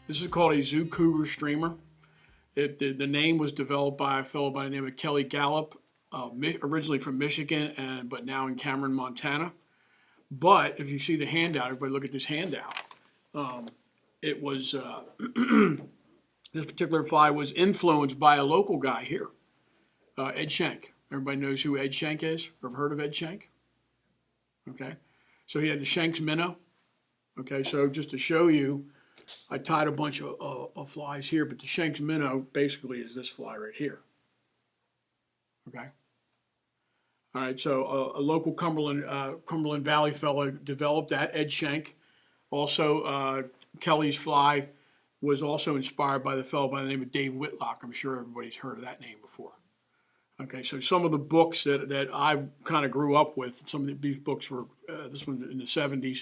This is called a Zoo Cougar Streamer. The name was developed by a fellow by the name of Kelly Gallup, originally from Michigan, but now in Cameron, Montana. But if you see the handout, everybody look at this handout. It was this particular fly was influenced by a local guy here, Ed Schenk. Everybody knows who Ed Schenk is, or heard of Ed Schenk? Okay, so he had the Schenk's minnow. Okay, so just to show you, I tied a bunch of flies here, but the Schenk's minnow basically is this fly right here. Okay. All right, so a local Cumberland Valley fellow developed that, Ed Schenk. Also, Kelly's fly was also inspired by the fellow by the name of Dave Whitlock. I'm sure everybody's heard of that name before. Okay, so some of the books that I kind of grew up with, some of these books were, this one in the 70s,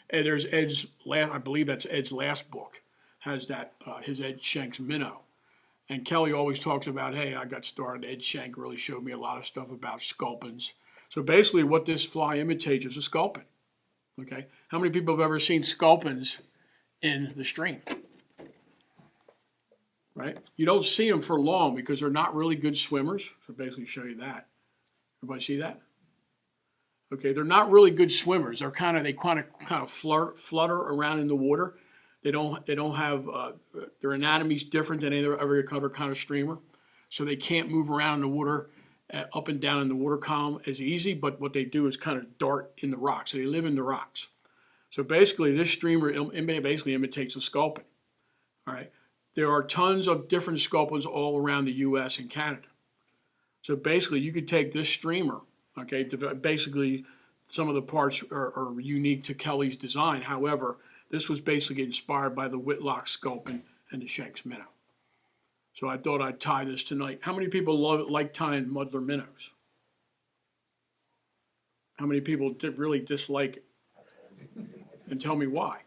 and there's Ed's, I believe that's Ed's last book, has that, his Ed Schenk's minnow. And Kelly always talks about, hey, I got started, Ed Schenk really showed me a lot of stuff about sculpins. So basically what this fly imitates is a sculpin, okay? How many people have ever seen sculpins in the stream? Right? You don't see them for long because they're not really good swimmers. So basically show you that. Everybody see that? Okay, they're not really good swimmers. They kind of flutter around in the water. They don't have their anatomy's different than every other kind of streamer. So they can't move around in the water up and down in the water column as easy, but what they do is kind of dart in the rocks. So they live in the rocks. So basically this streamer basically imitates a sculpin. All right. There are tons of different sculpins all around the U.S. and Canada. So basically, you could take this streamer, okay, basically some of the parts are unique to Kelly's design. However, this was basically inspired by the Whitlock sculpin and the Schenk's minnow. So I thought I'd tie this tonight. How many people like tying muddler minnows? How many people really dislike it? And tell me why.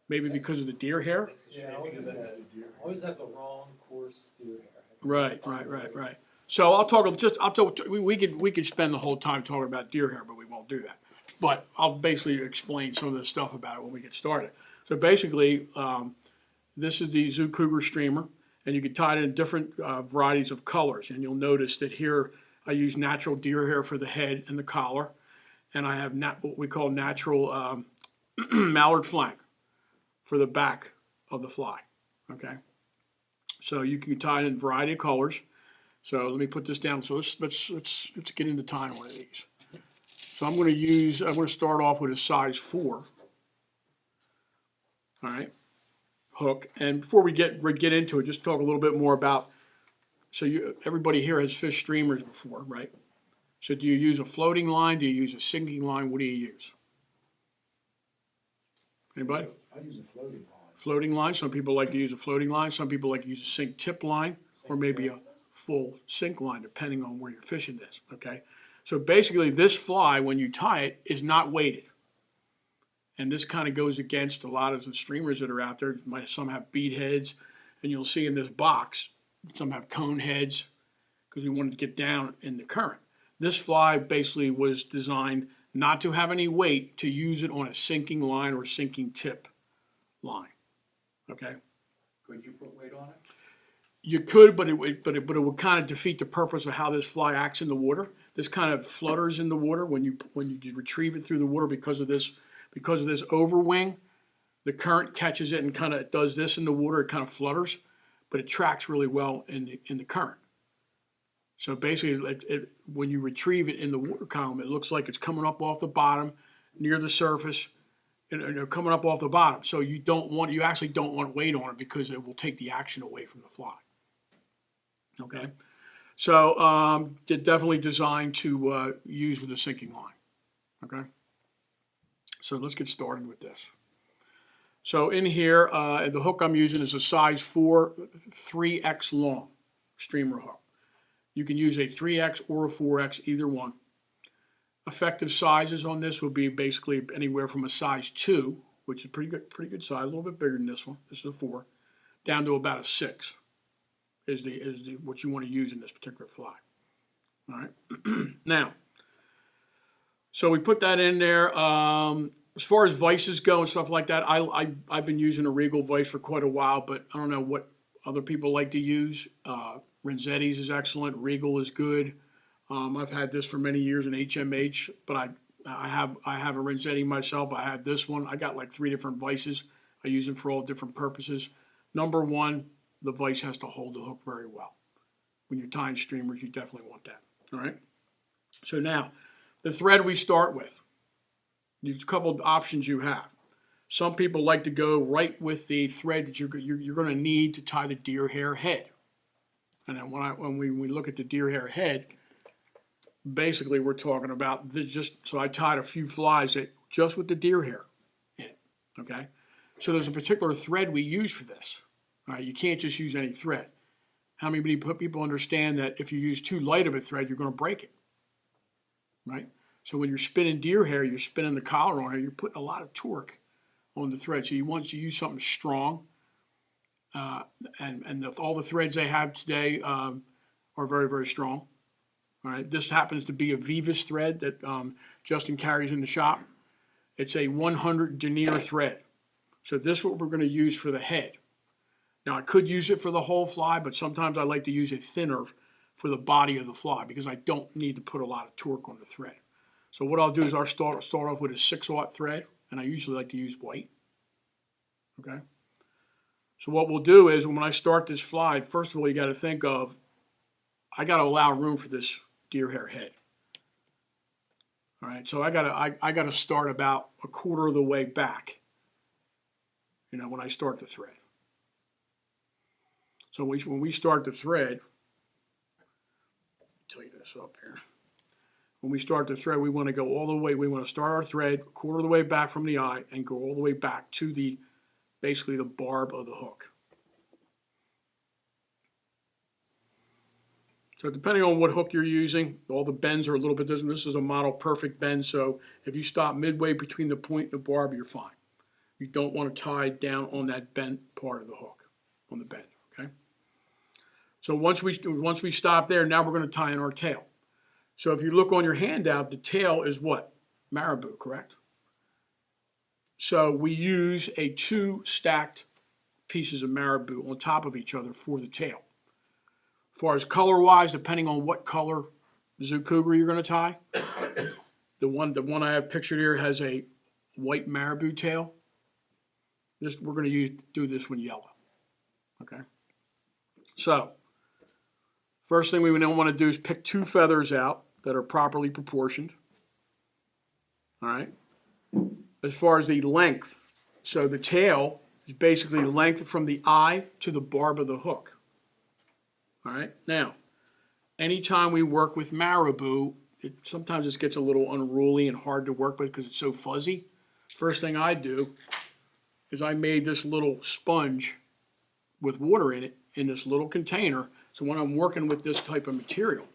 Maybe because of the deer hair? Yeah, always have the wrong coarse deer hair. Right. So I'll talk. We could spend the whole time talking about deer hair, but we won't do that. But I'll basically explain some of the stuff about it when we get started. So basically, this is the Zoo Cougar Streamer, and you can tie it in different varieties of colors. And you'll notice that here I use natural deer hair for the head and the collar, and I have what we call natural mallard flank for the back of the fly, okay? So you can tie it in a variety of colors. So let me put this down. So let's get into tying one of these. So I'm going to start off with a size 4, all right, hook. And before we get into it, just talk a little bit more about, so everybody here has fished streamers before, right? So do you use a floating line? Do you use a sinking line? What do you use? Anybody? I use a floating line. Floating line. Some people like to use a floating line. Some people like to use a sink tip line or maybe a full sink line, depending on where you're fishing this, okay? So basically this fly, when you tie it, is not weighted. And this kind of goes against a lot of the streamers that are out there. Some have bead heads, and you'll see in this box, some have cone heads because we wanted to get down in the current. This fly basically was designed not to have any weight, to use it on a sinking line or sinking tip line. Okay. Could you put weight on it? You could, but it would kind of defeat the purpose of how this fly acts in the water. This kind of flutters in the water when you retrieve it through the water because of this overwing. The current catches it and kind of does this in the water. It kind of flutters, but it tracks really well in the current. So basically, when you retrieve it in the water column, it looks like it's coming up off the bottom, near the surface, and coming up off the bottom. So you actually don't want weight on it because it will take the action away from the fly. Okay, so they're definitely designed to use with a sinking line. Okay, so let's get started with this. So in here, the hook I'm using is a size 4, 3X long streamer hook. You can use a 3X or a 4X, either one. Effective sizes on this would be basically anywhere from a size 2, which is pretty good size, a little bit bigger than this one. This is a 4, down to about a 6 is what you want to use in this particular fly. All right. Now, so we put that in there. as far as vices go and stuff like that, I've been using a Regal vice for quite a while, but I don't know what other people like to use. Renzetti's is excellent. Regal is good. I've had this for many years in HMH, but I have a Renzetti myself. I have this one. I got like 3 different vices. I use them for all different purposes. Number one, the vice has to hold the hook very well. When you're tying streamers, you definitely want that. All right. So now, the thread we start with. There's a couple of options you have. Some people like to go right with the thread that you're going to need to tie the deer hair head. And then when we look at the deer hair head, basically we're talking about so I tied a few flies just with the deer hair in it. Okay, so there's a particular thread we use for this. All right, you can't just use any thread. How many people understand that if you use too light of a thread, you're going to break it? Right. So when you're spinning deer hair, you're spinning the collar on it, you're putting a lot of torque on the thread. So you want to use something strong. And all the threads they have today are very, very strong. All right. This happens to be a Vivus thread that Justin carries in the shop. It's a 100 denier thread. So this is what we're going to use for the head. Now I could use it for the whole fly, but sometimes I like to use it thinner for the body of the fly because I don't need to put a lot of torque on the thread. So what I'll do is I'll start off with a 6/0 thread, and I usually like to use white. Okay. So what we'll do is when I start this fly, first of all, you got to think of, I got to allow room for this deer hair head. All right. So I got to start about 1/4 of the way back. When I start the thread. So when we start the thread, I'll tell you this up here. When we start the thread, we want to go all the way. We want to start our thread 1/4 of the way back from the eye and go all the way back to basically the barb of the hook. So depending on what hook you're using, all the bends are a little bit different. This is a model perfect bend, so if you stop midway between the point and the barb, you're fine. You don't want to tie down on that bent part of the hook, on the bend, okay? So once we stop there, now we're going to tie in our tail. So if you look on your handout, the tail is what? Marabou, correct? So we use 2 stacked pieces of marabou on top of each other for the tail. As far as color-wise, depending on what color Zoo Cougar you're going to tie, the one I have pictured here has a white marabou tail. We're going to do this one yellow. Okay. So first thing we want to do is pick 2 feathers out that are properly proportioned. All right. As far as the length, so the tail is basically length from the eye to the barb of the hook. All right. Now, anytime we work with marabou, sometimes it gets a little unruly and hard to work with because it's so fuzzy. First thing I do is I made this little sponge with water in it in this little container. So when I'm working with this type of material,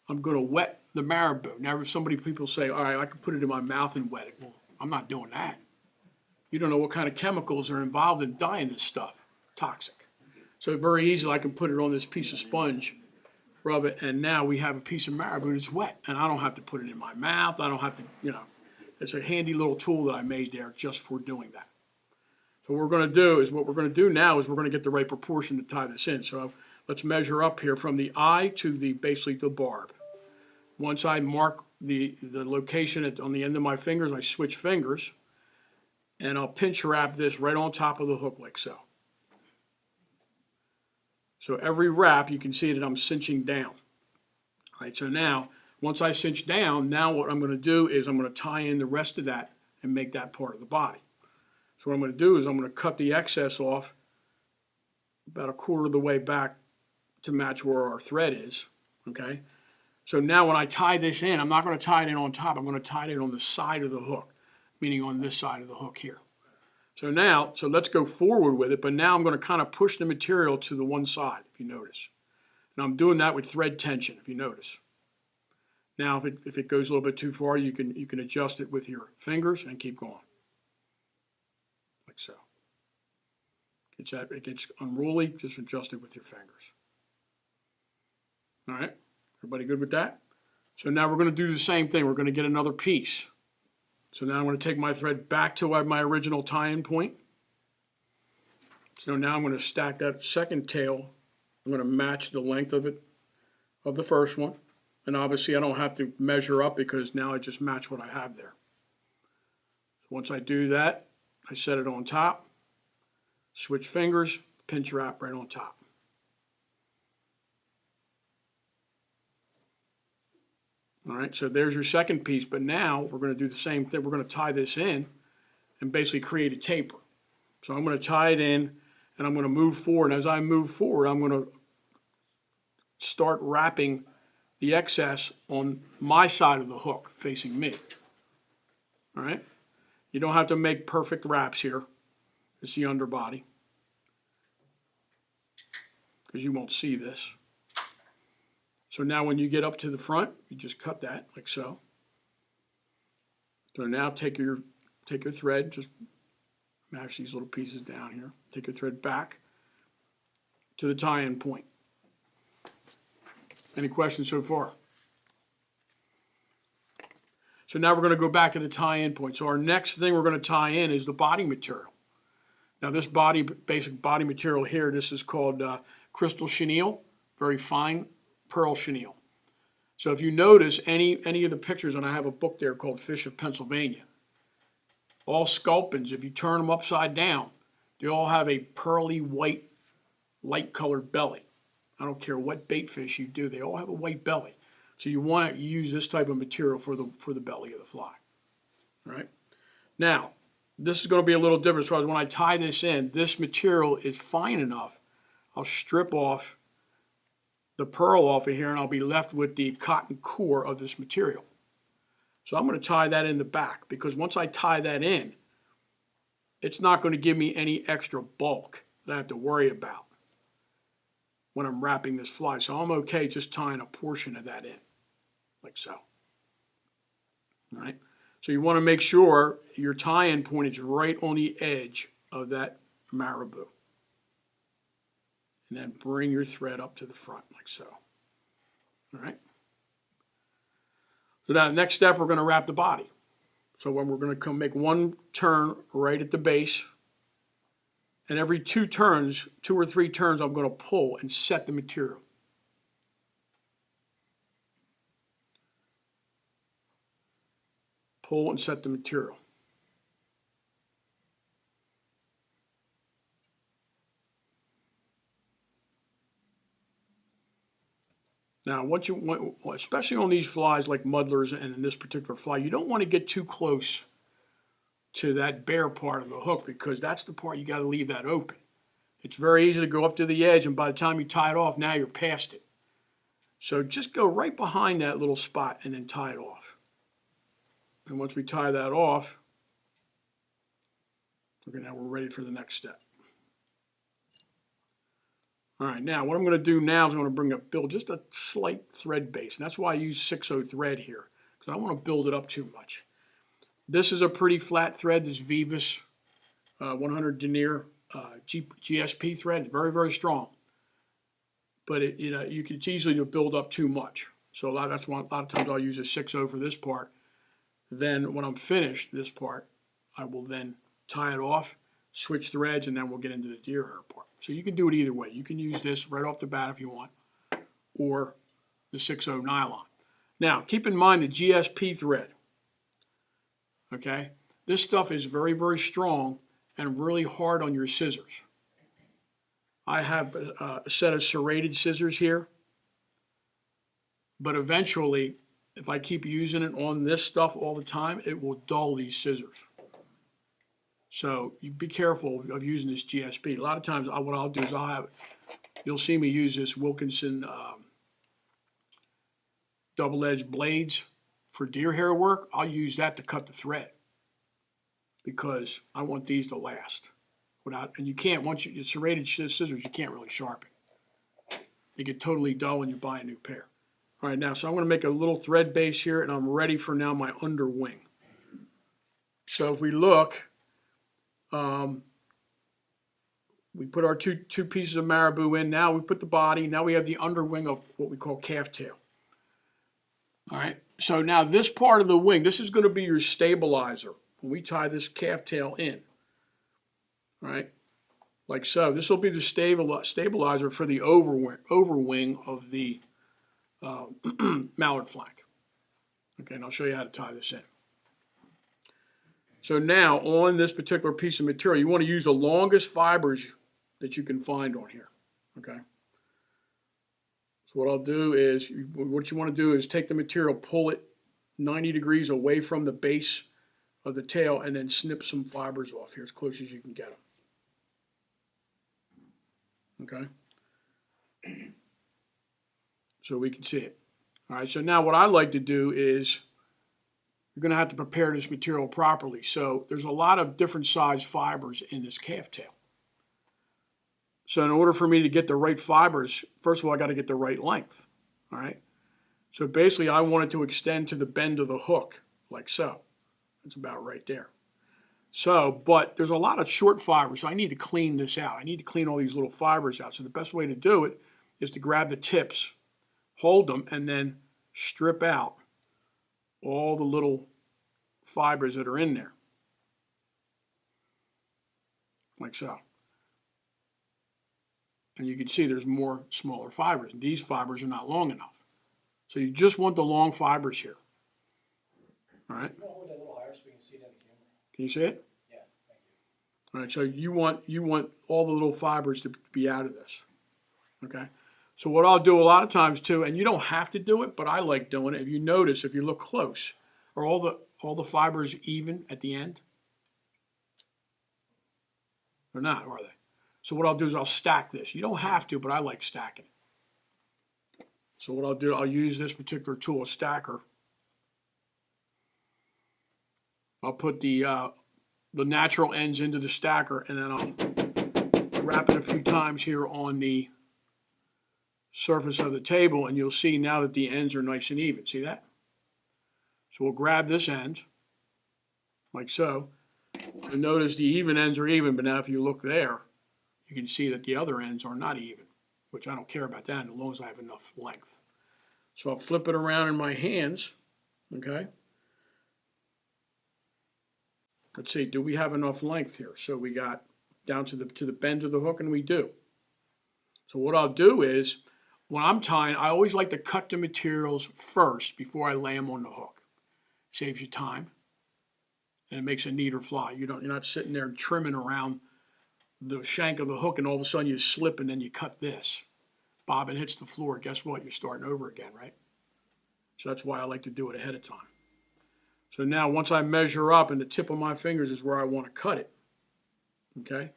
I'm going to wet the marabou. Now, people say, all right, I can put it in my mouth and wet it. Well, I'm not doing that. You don't know what kind of chemicals are involved in dyeing this stuff. Toxic. So very easily I can put it on this piece of sponge, rub it, and now we have a piece of marabou that's wet. And I don't have to put it in my mouth. I don't have to, it's a handy little tool that I made there just for doing that. So what we're going to do now is we're going to get the right proportion to tie this in. So let's measure up here from the eye to basically the barb. Once I mark the location on the end of my fingers, I switch fingers, and I'll pinch wrap this right on top of the hook like so. So every wrap, you can see that I'm cinching down. All right, so now, once I cinch down, now what I'm going to do is I'm going to tie in the rest of that and make that part of the body. So what I'm going to do is I'm going to cut the excess off about 1/4 of the way back to match where our thread is, okay? So now when I tie this in, I'm not going to tie it in on top. I'm going to tie it in on the side of the hook, meaning on this side of the hook here. So let's go forward with it, but now I'm going to kind of push the material to the one side, if you notice. And I'm doing that with thread tension, if you notice. Now, if it goes a little bit too far, you can adjust it with your fingers and keep going. Like so. It gets unruly, just adjust it with your fingers. All right, everybody good with that? So now we're going to do the same thing. We're going to get another piece. So now I'm going to take my thread back to my original tie-in point. So now I'm going to stack that second tail. I'm going to match the length of it, of the first one. And obviously I don't have to measure up because now I just match what I have there. So once I do that, I set it on top, switch fingers, pinch wrap right on top. All right, so there's your second piece, but now we're going to do the same thing. We're going to tie this in and basically create a taper. So I'm going to tie it in and I'm going to move forward. And as I move forward, I'm going to start wrapping the excess on my side of the hook facing me. All right, you don't have to make perfect wraps here. It's the underbody because you won't see this. So now when you get up to the front, you just cut that like so. So now take your thread, just mash these little pieces down here. Take your thread back to the tie-in point. Any questions so far? So now we're going to go back to the tie-in point. So our next thing we're going to tie in is the body material. Now this basic body material here, this is called crystal chenille, very fine pearl chenille. So if you notice any of the pictures, and I have a book there called Fish of Pennsylvania, all sculpins, if you turn them upside down, they all have a pearly white, light colored belly. I don't care what bait fish you do, they all have a white belly. So you want to use this type of material for the belly of the fly. All right. Now, this is going to be a little different as far as when I tie this in, this material is fine enough. I'll strip off the pearl off of here and I'll be left with the cotton core of this material. So I'm going to tie that in the back because once I tie that in, it's not going to give me any extra bulk that I have to worry about when I'm wrapping this fly. So I'm okay just tying a portion of that in, like so. All right. So you want to make sure your tie-in point is right on the edge of that marabou. And then bring your thread up to the front like so. All right. So now next step, we're going to wrap the body. So when we're going to come make one turn right at the base, and every 2 or 3 turns, I'm going to pull and set the material. Pull and set the material. Now, what you want, especially on these flies like muddlers and in this particular fly, you don't want to get too close to that bare part of the hook because that's the part you got to leave that open. It's very easy to go up to the edge, and by the time you tie it off, now you're past it. So just go right behind that little spot and then tie it off. And once we tie that off, now we're ready for the next step. All right, now what I'm going to do now is I'm going to build just a slight thread base. And that's why I use 6/0 thread here, because I don't want to build it up too much. This is a pretty flat thread, this Vivus 100 denier GSP thread. It's very, very strong. But it's easy to build up too much. So that's why a lot of times I'll use a 6/0 for this part. Then when I'm finished this part, I will then tie it off, switch threads, and then we'll get into the deer hair part. So you can do it either way. You can use this right off the bat if you want, or the 6/0 nylon. Now, keep in mind the GSP thread. Okay? This stuff is very, very strong and really hard on your scissors. I have a set of serrated scissors here, but eventually, if I keep using it on this stuff all the time, it will dull these scissors. So you be careful of using this GSP. A lot of times what I'll do is you'll see me use this Wilkinson double-edged blades for deer hair work. I'll use that to cut the thread because I want these to last. And you can't, once you serrated scissors, you can't really sharpen. They get totally dull when you buy a new pair. All right, now, so I'm going to make a little thread base here, and I'm ready for now my underwing. So if we look, we put our two pieces of marabou in. Now we put the body. Now we have the underwing of what we call calf tail. All right, So now this part of the wing, this is going to be your stabilizer when we tie this calf tail in. All right, like so. This will be the stabilizer for the overwing of the mallard flank. Okay, and I'll show you how to tie this in. So now on this particular piece of material, you want to use the longest fibers that you can find on here. Okay. So what I'll do is, what you want to do is take the material, pull it 90 degrees away from the base of the tail, and then snip some fibers off here as close as you can get them. Okay. So we can see it. All right, so now what I like to do is, you're going to have to prepare this material properly. So there's a lot of different size fibers in this calf tail. So in order for me to get the right fibers, first of all, I got to get the right length. All right. So basically, I want it to extend to the bend of the hook, like so. It's about right there. So, but there's a lot of short fibers, so I need to clean this out. I need to clean all these little fibers out. So the best way to do it is to grab the tips, hold them, and then strip out all the little fibers that are in there, like so. And you can see there's more smaller fibers. And these fibers are not long enough. So you just want the long fibers here. All right. You want to hold that a little higher so we can see it on the camera? Can you see it? Yeah, thank you. All right. So you want all the little fibers to be out of this. Okay. So what I'll do a lot of times too, and you don't have to do it, but I like doing it. If you notice, if you look close, are all the fibers even at the end? They're not, are they? So what I'll do is I'll stack this. You don't have to, but I like stacking. So what I'll do, I'll use this particular tool, a stacker. I'll put the natural ends into the stacker, and then I'll wrap it a few times here on the surface of the table, and you'll see now that the ends are nice and even. See that? So we'll grab this end, like so. So notice the even ends are even, but now if you look there, you can see that the other ends are not even, which I don't care about that as long as I have enough length. So I'll flip it around in my hands, okay? Let's see, do we have enough length here? So we got down to the bend of the hook, and we do. So what I'll do is, when I'm tying, I always like to cut the materials first before I lay them on the hook. Saves you time, and it makes a neater fly. You're not sitting there trimming around the shank of the hook, and all of a sudden you slip and then you cut this. Bobbin hits the floor. Guess what? You're starting over again, right? So that's why I like to do it ahead of time. So now once I measure up, and the tip of my fingers is where I want to cut it, okay?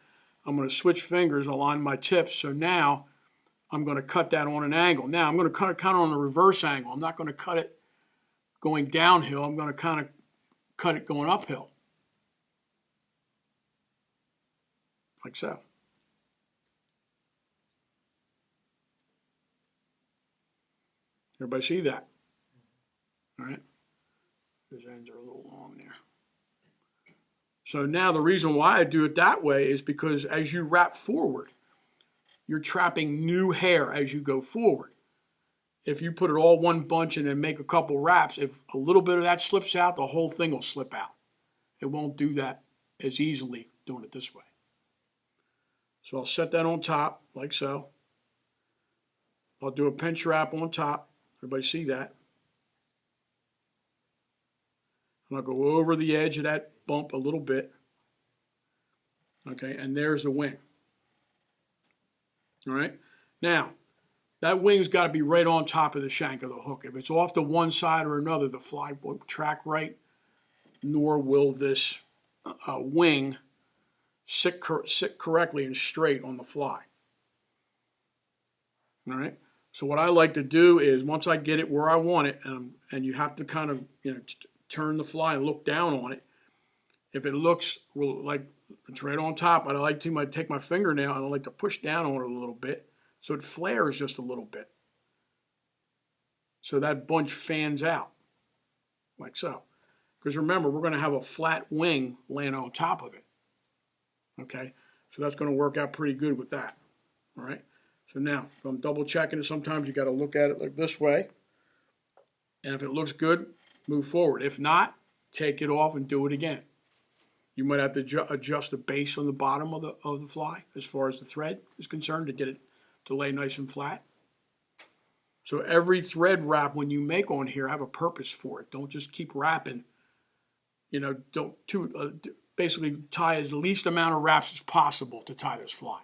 I'm going to switch fingers, align my tips. So now I'm going to cut that on an angle. Now I'm going to cut it kind of on the reverse angle. I'm not going to cut it going downhill. I'm going to kind of cut it going uphill. Like so. Everybody see that? All right. Those ends are a little long there. So now the reason why I do it that way is because as you wrap forward, you're trapping new hair as you go forward. If you put it all one bunch and then make a couple wraps, if a little bit of that slips out, the whole thing will slip out. It won't do that as easily doing it this way. So I'll set that on top, like so. I'll do a pinch wrap on top. Everybody see that? And I'll go over the edge of that bump a little bit. Okay, and there's the wing. All right? Now, that wing's got to be right on top of the shank of the hook. If it's off to one side or another, the fly won't track right, nor will this wing sit correctly and straight on the fly. All right? So what I like to do is once I get it where I want it, and you have to kind of turn the fly and look down on it. If it looks like it's right on top, I like to take my fingernail and I like to push down on it a little bit so it flares just a little bit. So that bunch fans out, like so. Because remember, we're going to have a flat wing laying on top of it. Okay, so that's going to work out pretty good with that. All right, so now if I'm double checking it, sometimes you got to look at it like this way. And if it looks good, move forward. If not, take it off and do it again. You might have to adjust the base on the bottom of the fly as far as the thread is concerned to get it to lay nice and flat. So every thread wrap when you make on here, have a purpose for it. Don't just keep wrapping. Basically tie as least amount of wraps as possible to tie this fly.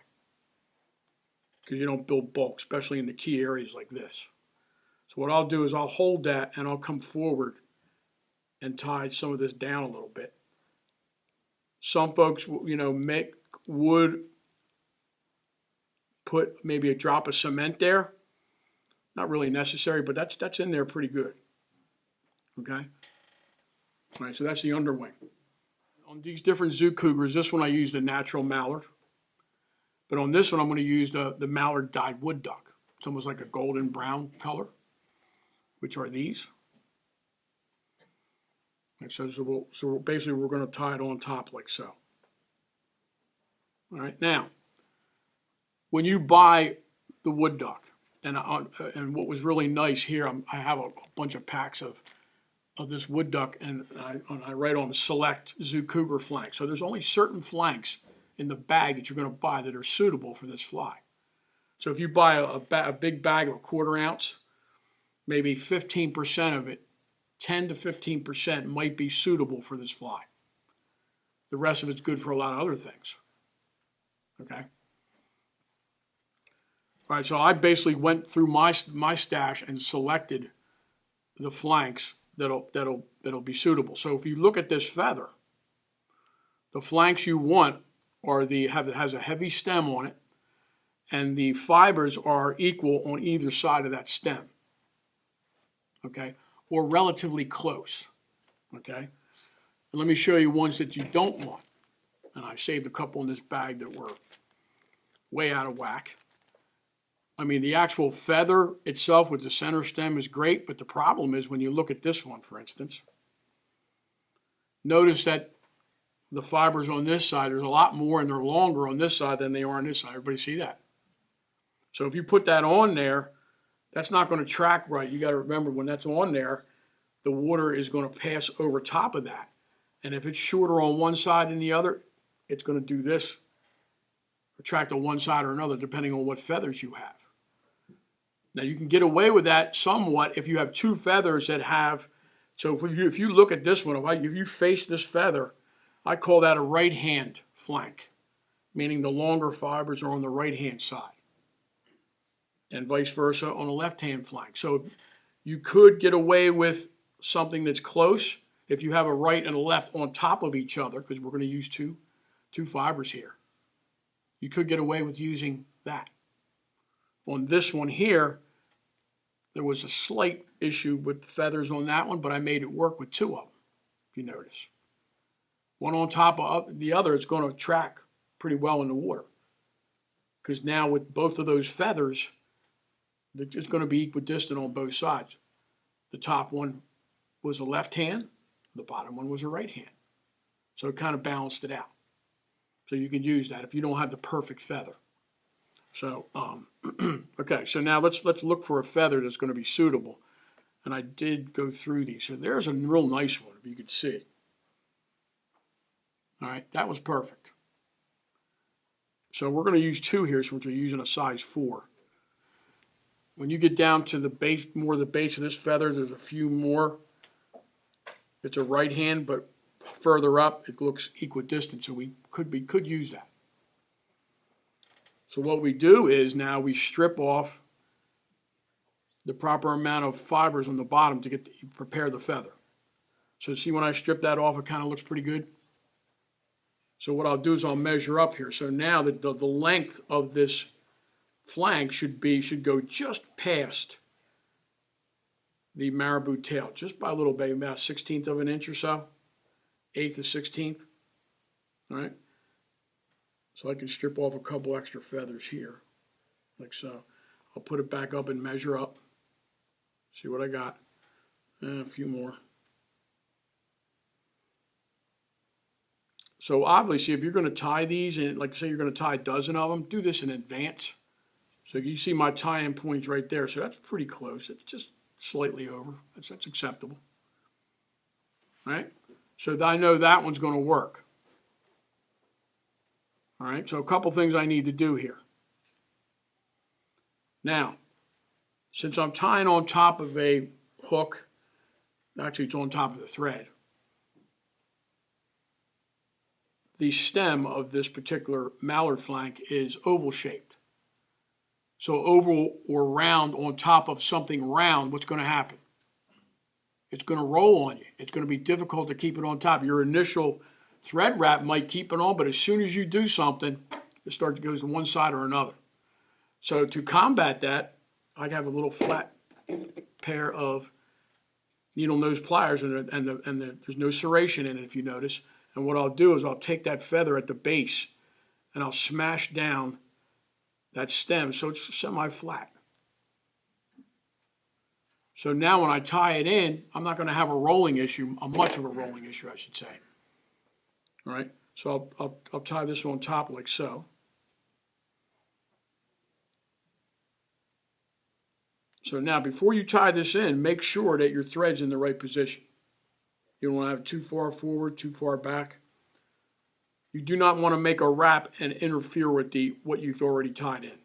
Because you don't build bulk, especially in the key areas like this. So what I'll do is I'll hold that and I'll come forward and tie some of this down a little bit. Some folks, would put maybe a drop of cement there. Not really necessary, but that's in there pretty good. Okay? All right, so that's the underwing. On these different Zoo Cougars, this one I used a natural mallard. But on this one, I'm going to use the mallard dyed wood duck. It's almost like a golden brown color, which are these. Like so basically we're going to tie it on top like so. All right, now, when you buy the wood duck, and what was really nice here, I have a bunch of packs of this wood duck, and I write on select Zoo Cougar flanks. So there's only certain flanks in the bag that you're going to buy that are suitable for this fly. So if you buy a big bag of a 1/4 ounce, maybe 15% of it, 10 to 15% might be suitable for this fly. The rest of it's good for a lot of other things. Okay? All right, so I basically went through my stash and selected the flanks that'll be suitable. So if you look at this feather, the flanks you want are has a heavy stem on it, and the fibers are equal on either side of that stem. Okay? Or relatively close. Okay? And let me show you ones that you don't want. And I saved a couple in this bag that were way out of whack. I mean, the actual feather itself with the center stem is great, but the problem is when you look at this one, for instance, notice that the fibers on this side, there's a lot more and they're longer on this side than they are on this side. Everybody see that? So if you put that on there, that's not going to track right. You got to remember when that's on there, the water is going to pass over top of that. And if it's shorter on one side than the other, it's going to do this, attract on one side or another, depending on what feathers you have. Now you can get away with that somewhat if you have two feathers that have, so if you look at this one, if you face this feather, I call that a right hand flank, meaning the longer fibers are on the right hand side. And vice versa on the left-hand flank. So you could get away with something that's close if you have a right and a left on top of each other, because we're going to use two fibers here. You could get away with using that. On this one here, there was a slight issue with the feathers on that one, but I made it work with two of them, if you notice. One on top of the other, it's going to track pretty well in the water. Because now with both of those feathers, it's going to be equidistant on both sides. The top one was a left hand, the bottom one was a right hand. So it kind of balanced it out. So you can use that if you don't have the perfect feather. So, okay, so now let's look for a feather that's going to be suitable. And I did go through these. So there's a real nice one, if you could see. All right, that was perfect. So we're going to use two here since we're using a size 4. When you get down to the base, more the base of this feather, there's a few more. It's a right hand, but further up, it looks equidistant, so we could use that. So what we do is now we strip off the proper amount of fibers on the bottom to prepare the feather. So see when I strip that off, it kind of looks pretty good. So what I'll do is I'll measure up here. So now the length of this flank should go just past the marabou tail, just by a little bit, about 1/16 of an inch or so, 1/8 to 1/16. All right. So I can strip off a couple extra feathers here, like so. I'll put it back up and measure up. See what I got. And a few more. So obviously, if you're going to tie these, and like say you're going to tie a dozen of them, do this in advance. So you see my tie-in points right there. So that's pretty close. It's just slightly over. That's acceptable. All right? So I know that one's going to work. All right? So a couple things I need to do here. Now, since I'm tying on top of a hook, actually it's on top of the thread, the stem of this particular mallard flank is oval shaped. So oval or round on top of something round, what's going to happen? It's going to roll on you. It's going to be difficult to keep it on top. Your initial thread wrap might keep it on, but as soon as you do something, it starts to go to one side or another. So to combat that, I have a little flat pair of needle nose pliers, and there's no serration in it, if you notice. And what I'll do is I'll take that feather at the base and I'll smash down that stem so it's semi-flat. So now when I tie it in, I'm not going to have a rolling issue, much of a rolling issue, I should say. All right, so I'll tie this on top like so. So now before you tie this in, make sure that your thread's in the right position. You don't want to have it too far forward, too far back. You do not want to make a wrap and interfere with what you've already tied in.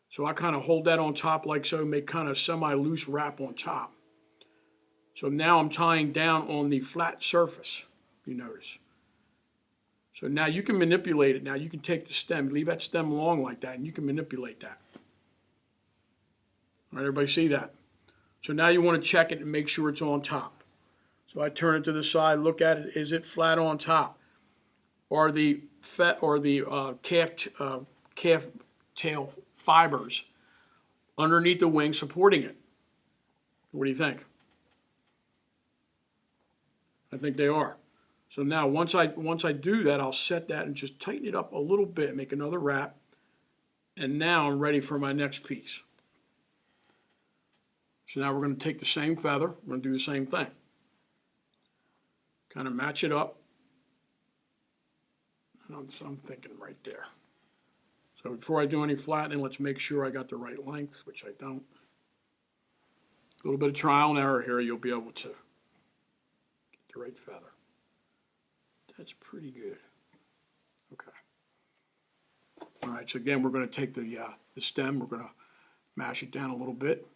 So I kind of hold that on top like so, make kind of semi-loose wrap on top. So now I'm tying down on the flat surface, you notice. So now you can manipulate it. Now you can take the stem, leave that stem long like that, and you can manipulate that. All right, everybody see that? So now you want to check it and make sure it's on top. So I turn it to the side, look at it. Is it flat on top? Or the calf tail fibers underneath the wing supporting it? What do you think? I think they are. So now once I do that, I'll set that and just tighten it up a little bit, make another wrap, and now I'm ready for my next piece. So now we're going to take the same feather, we're going to do the same thing. Kind of match it up. And I'm thinking right there. So before I do any flattening, let's make sure I got the right length, which I don't. A little bit of trial and error here, you'll be able to get the right feather. That's pretty good. Okay. All right, so again, we're going to take the stem, we're going to mash it down a little bit.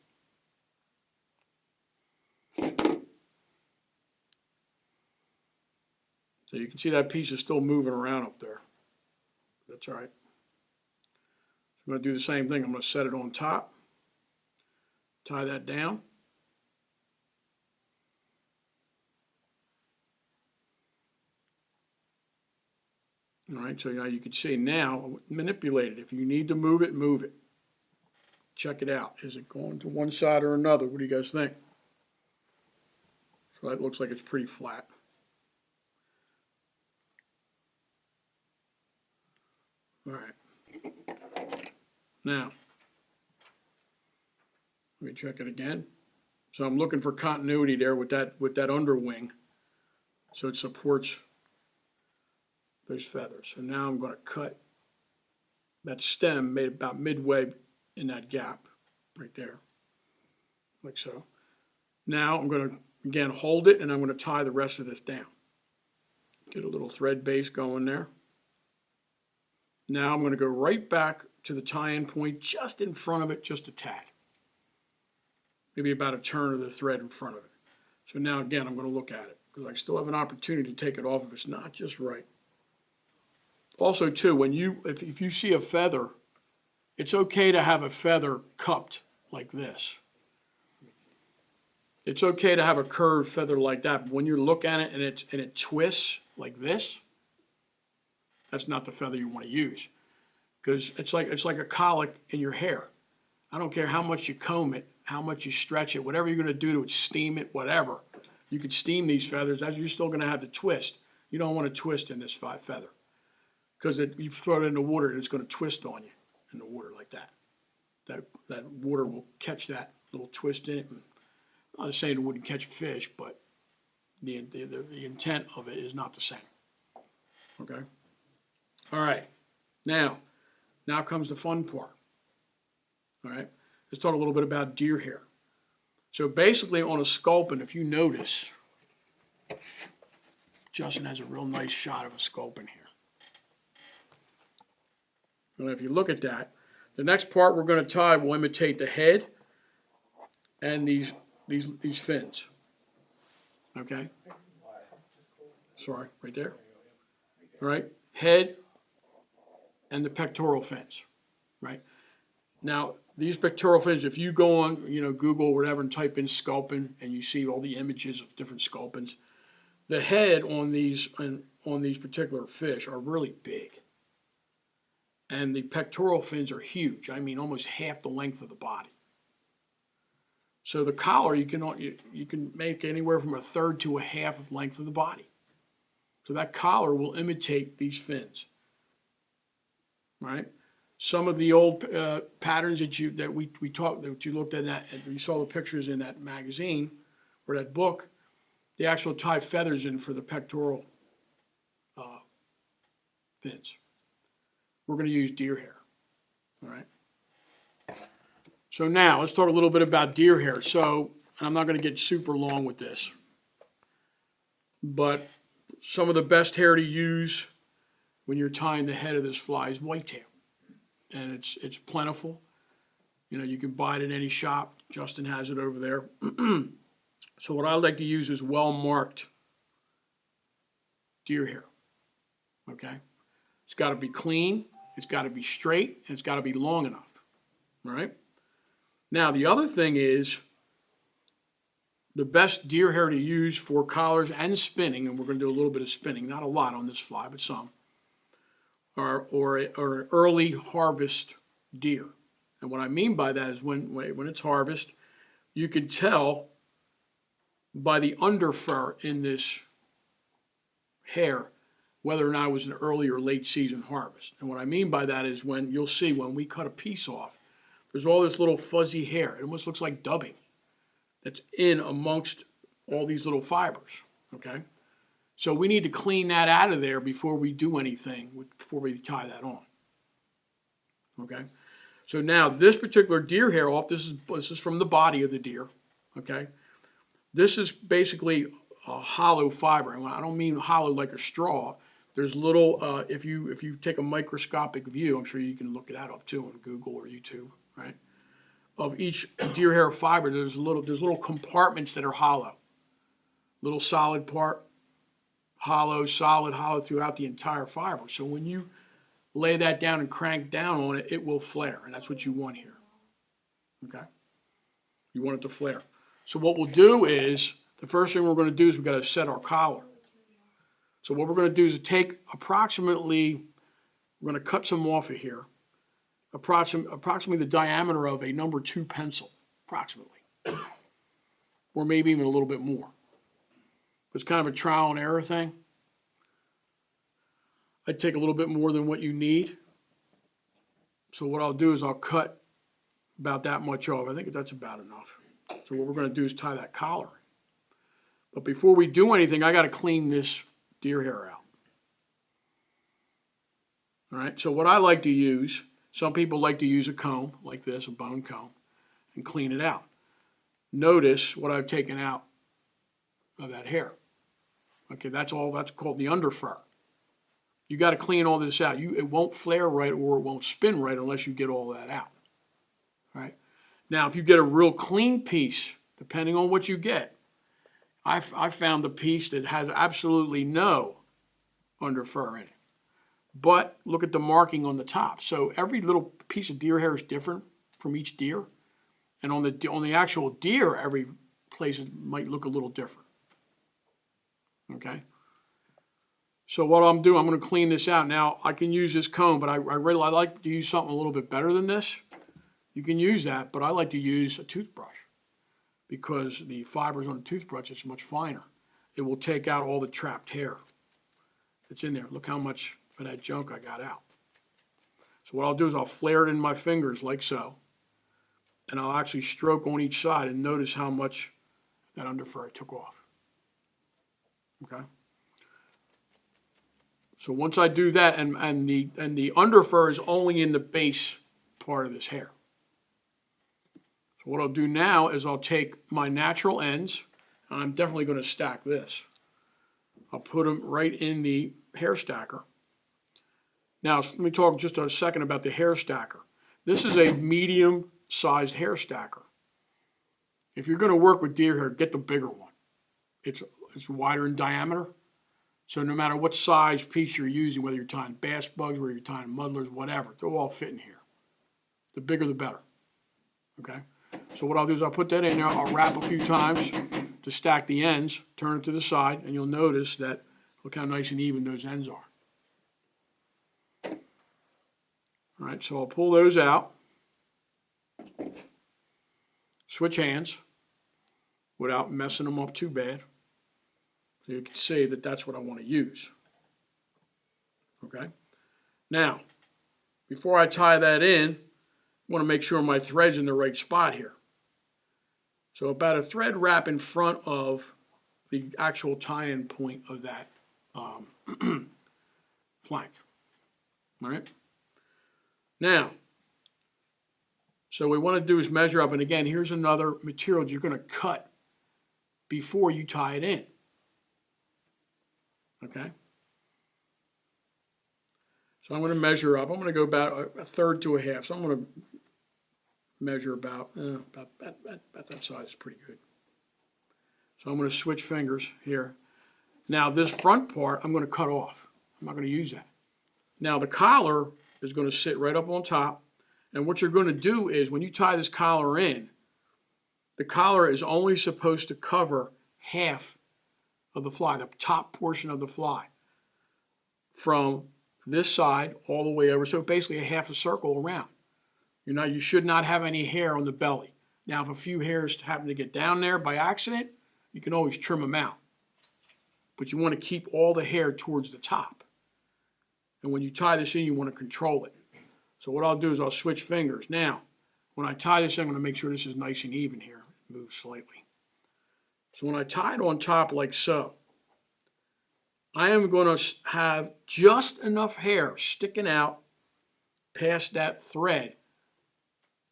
So you can see that piece is still moving around up there. That's all right. I'm going to do the same thing. I'm going to set it on top, tie that down. All right, so now you can see now, manipulate it. If you need to move it, move it. Check it out. Is it going to one side or another? What do you guys think? So that looks like it's pretty flat. All right. Now, let me check it again. So I'm looking for continuity there with that underwing, so it supports those feathers. So now I'm going to cut that stem made about midway in that gap right there, like so. Now I'm going to again hold it, and I'm going to tie the rest of this down. Get a little thread base going there. Now I'm going to go right back to the tie-in point just in front of it, just a tad. Maybe about a turn of the thread in front of it. So now again, I'm going to look at it because I still have an opportunity to take it off if it's not just right. Also too, when if you see a feather, it's okay to have a feather cupped like this. It's okay to have a curved feather like that, but when you look at it and it twists like this, that's not the feather you want to use, because it's like a colic in your hair. I don't care how much you comb it, how much you stretch it, whatever you're going to do to it, steam it, whatever. You could steam these feathers, as you're still going to have the twist. You don't want to twist in this feather, because you throw it in the water and it's going to twist on you in the water like that. That water will catch that little twist in it. I'm not saying it wouldn't catch fish, but the intent of it is not the same. Okay. All right, now comes the fun part. All right, let's talk a little bit about deer hair. So basically on a sculpin, if you notice, Justin has a real nice shot of a sculpin here. And if you look at that, the next part we're going to tie will imitate the head and these fins. Okay? Sorry, right there. All right? Head and the pectoral fins. Right? Now, these pectoral fins, if you go on, Google or whatever and type in sculpin and you see all the images of different sculpins, the head on these particular fish are really big. And the pectoral fins are huge. I mean, almost half the length of the body. So the collar, you can make anywhere from a third to a half of the length of the body. So that collar will imitate these fins. Right? Some of the old patterns that you looked at, that you saw the pictures in that magazine or that book, they actually tie feathers in for the pectoral fins. We're going to use deer hair. All right. So now let's talk a little bit about deer hair. So, and I'm not going to get super long with this, but some of the best hair to use when you're tying the head of this fly is whitetail, and it's plentiful. You can buy it in any shop. Justin has it over there. So what I like to use is well-marked deer hair. Okay, it's got to be clean. It's got to be straight, and it's got to be long enough, all right? Now, the other thing is the best deer hair to use for collars and spinning, and we're going to do a little bit of spinning, not a lot on this fly, but some, or an early harvest deer. And what I mean by that is when it's harvest, you can tell by the underfur in this hair whether or not it was an early or late season harvest. And what I mean by that is you'll see when we cut a piece off, there's all this little fuzzy hair. It almost looks like dubbing that's in amongst all these little fibers, okay? So we need to clean that out of there before we do anything, before we tie that on, okay? So now this particular deer hair off, this is from the body of the deer, okay? This is basically a hollow fiber. And I don't mean hollow like a straw. There's little, if you take a microscopic view, I'm sure you can look that up too on Google or YouTube, right? Of each deer hair fiber, there's little compartments that are hollow. Little solid part, hollow, solid, hollow throughout the entire fiber. So when you lay that down and crank down on it, it will flare, and that's what you want here. Okay? You want it to flare. So what we'll do is, the first thing we're going to do is we've got to set our collar. So what we're going to do is take approximately, we're going to cut some off of here, approximately the diameter of a number 2 pencil, approximately, or maybe even a little bit more. It's kind of a trial and error thing. I'd take a little bit more than what you need. So what I'll do is I'll cut about that much off. I think that's about enough. So what we're going to do is tie that collar. But before we do anything, I got to clean this deer hair out. All right, so what I like to use, some people like to use a comb like this, a bone comb, and clean it out. Notice what I've taken out of that hair. Okay, that's called the underfur. You got to clean all this out. It won't flare right or it won't spin right unless you get all that out. All right. Now, if you get a real clean piece, depending on what you get, I found a piece that has absolutely no underfur in it. But look at the marking on the top. So every little piece of deer hair is different from each deer. And on the actual deer, every place might look a little different. Okay? So what I'm doing, I'm going to clean this out. Now, I can use this comb, but I like to use something a little bit better than this. You can use that, but I like to use a toothbrush because the fibers on the toothbrush is much finer. It will take out all the trapped hair that's in there. Look how much of that junk I got out. So what I'll do is I'll flare it in my fingers like so, and I'll actually stroke on each side and notice how much that underfur I took off. Okay? So once I do that, and the underfur is only in the base part of this hair. So What I'll do now is I'll take my natural ends, and I'm definitely going to stack this. I'll put them right in the hair stacker. Now, let me talk just a second about the hair stacker. This is a medium-sized hair stacker. If you're going to work with deer hair, get the bigger one. It's wider in diameter, so no matter what size piece you're using, whether you're tying bass bugs, whether you're tying muddlers, whatever, they'll all fit in here. The bigger the better, okay? So what I'll do is I'll put that in there, I'll wrap a few times to stack the ends, turn it to the side, and you'll notice that, look how nice and even those ends are. All right, so I'll pull those out, switch hands without messing them up too bad. So you can see that that's what I want to use. Okay? Now, before I tie that in, I want to make sure my thread's in the right spot here. So about a thread wrap in front of the actual tie-in point of that flank. All right? Now, so what we want to do is measure up, and again, here's another material you're going to cut before you tie it in. Okay? So I'm going to measure up. I'm going to go about a third to a half. So I'm going to measure about that size is pretty good. So I'm going to switch fingers here. Now this front part I'm going to cut off. I'm not going to use that. Now the collar is going to sit right up on top. And what you're going to do is when you tie this collar in, the collar is only supposed to cover half of the fly, the top portion of the fly, from this side all the way over. So basically a half a circle around. You should not have any hair on the belly. Now, if a few hairs happen to get down there by accident, you can always trim them out. But you want to keep all the hair towards the top. And when you tie this in, you want to control it. So what I'll do is I'll switch fingers. Now, when I tie this in, I'm going to make sure this is nice and even here. Move slightly. So when I tie it on top like so, I am going to have just enough hair sticking out past that thread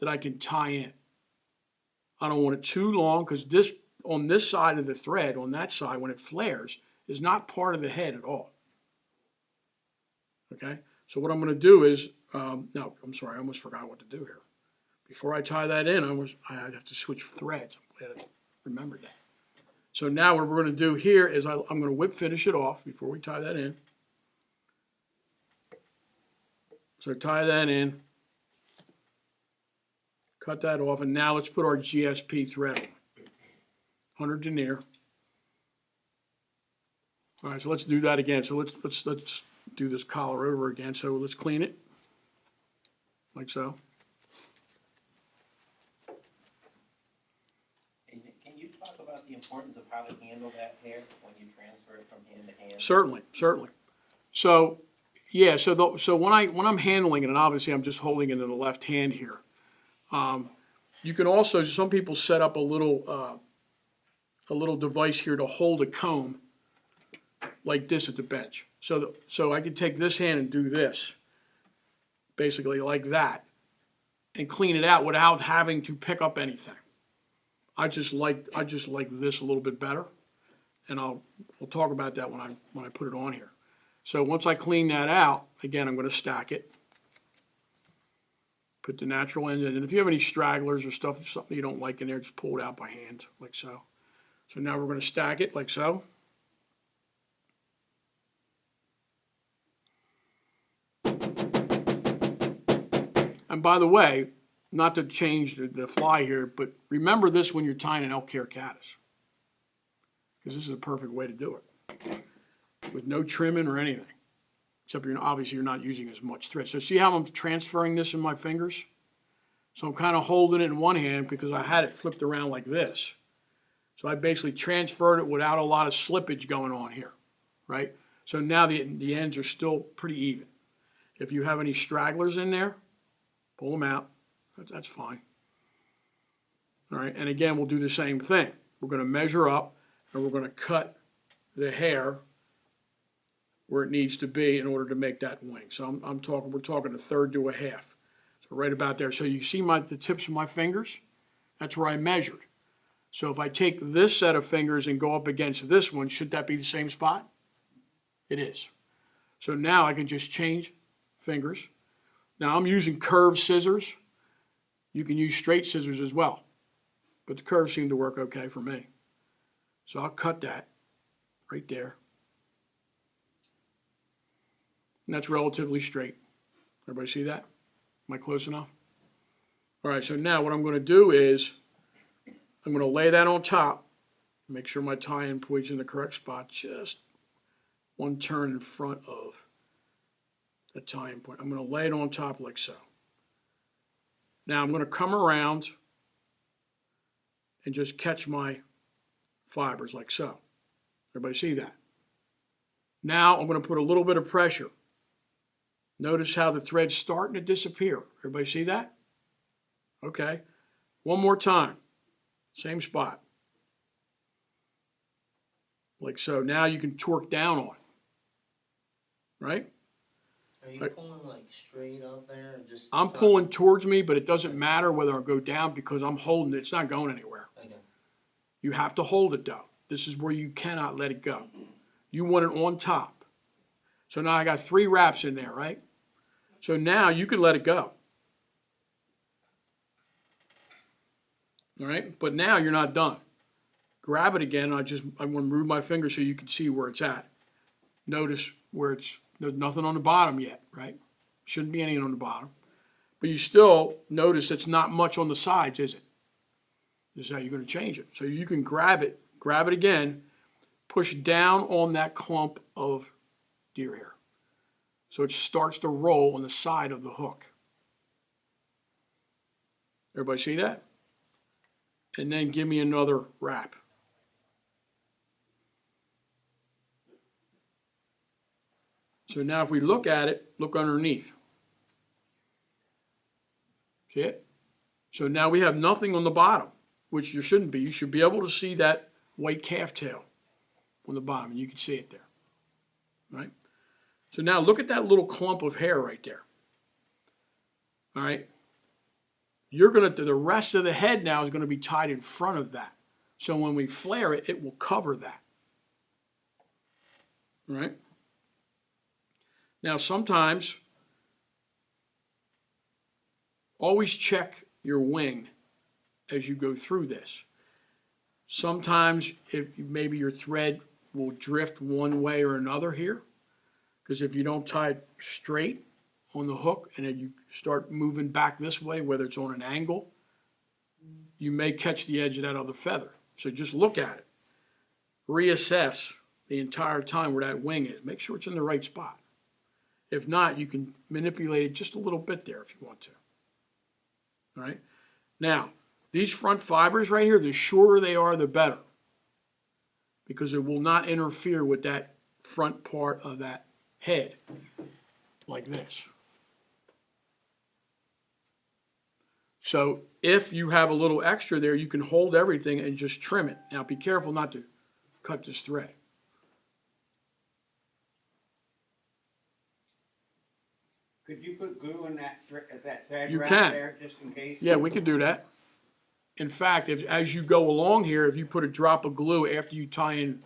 that I can tie in. I don't want it too long because this, on this side of the thread, on that side, when it flares, is not part of the head at all. Okay? So what I'm going to do is, no, I'm sorry, I almost forgot what to do here. Before I tie that in, I have to switch threads. I'm glad I remembered that. So now what we're going to do here is I'm going to whip finish it off before we tie that in. So tie that in. Cut that off, and now let's put our GSP thread on. 100 denier. All right, so let's do that again. So let's do this collar over again. So let's clean it, like so. Can you talk about the importance of how to handle that hair when you transfer it from hand to hand? Certainly, certainly. So yeah, so when I'm handling it, and obviously I'm just holding it in the left hand here. You can also, some people set up a little device here to hold a comb like this at the bench. So I could take this hand and do this, basically like that, and clean it out without having to pick up anything. I just like this a little bit better, and we'll talk about that when I put it on here. So once I clean that out, again, I'm going to stack it. Put the natural end in, and if you have any stragglers or stuff, something you don't like in there, just pull it out by hand, like so. So now we're going to stack it like so. And by the way, not to change the fly here, but remember this when you're tying an elk hair caddis, because this is a perfect way to do it, with no trimming or anything. Except obviously you're not using as much thread. So see how I'm transferring this in my fingers? So I'm kind of holding it in one hand because I had it flipped around like this. So I basically transferred it without a lot of slippage going on here, right? So now the ends are still pretty even. If you have any stragglers in there, pull them out. That's fine. All right, and again, we'll do the same thing. We're going to measure up, and we're going to cut the hair where it needs to be in order to make that wing. So we're talking a third to a half. So right about there. So you see the tips of my fingers? That's where I measured. So if I take this set of fingers and go up against this one, should that be the same spot? It is. So now I can just change fingers. Now I'm using curved scissors. You can use straight scissors as well, but the curves seem to work okay for me. So I'll cut that right there. And that's relatively straight. Everybody see that? Am I close enough? All right, so now what I'm going to do is I'm going to lay that on top. Make sure my tie-in point's in the correct spot. Just one turn in front of the tie-in point. I'm going to lay it on top like so. Now I'm going to come around and just catch my fibers like so. Everybody see that? Now I'm going to put a little bit of pressure. Notice how the thread's starting to disappear. Everybody see that? Okay. One more time. Same spot. Like so. Now you can torque down on it. Right? Are you pulling like straight up there? Or just I'm pulling towards me, but it doesn't matter whether I go down because I'm holding it. It's not going anywhere. Okay. You have to hold it though. This is where you cannot let it go. You want it on top. So now I got 3 wraps in there, right? So now you can let it go. All right, but now you're not done. Grab it again. I'm going to move my finger so you can see where it's at. Notice where there's nothing on the bottom yet, right? Shouldn't be anything on the bottom. But you still notice it's not much on the sides, is it? This is how you're going to change it. So you can grab it again, push down on that clump of deer hair. So it starts to roll on the side of the hook. Everybody see that? And then give me another wrap. So now if we look at it, look underneath. See it? So now we have nothing on the bottom, which you shouldn't be. You should be able to see that white calf tail on the bottom, and you can see it there. Right? So now look at that little clump of hair right there. All right? The rest of the head now is going to be tied in front of that. So when we flare it, it will cover that. All right? Now sometimes, always check your wing as you go through this. Sometimes maybe your thread will drift one way or another here, because if you don't tie it straight on the hook and then you start moving back this way, whether it's on an angle, you may catch the edge of that other feather. So just look at it. Reassess the entire time where that wing is. Make sure it's in the right spot. If not, you can manipulate it just a little bit there if you want to. All right? Now, these front fibers right here, the shorter they are, the better, because it will not interfere with that front part of that head like this. So if you have a little extra there, you can hold everything and just trim it. Now be careful not to cut this thread. Could you put glue in that thread You right can. there just in case? Yeah, we could do that. In fact, as you go along here, if you put a drop of glue after you tie in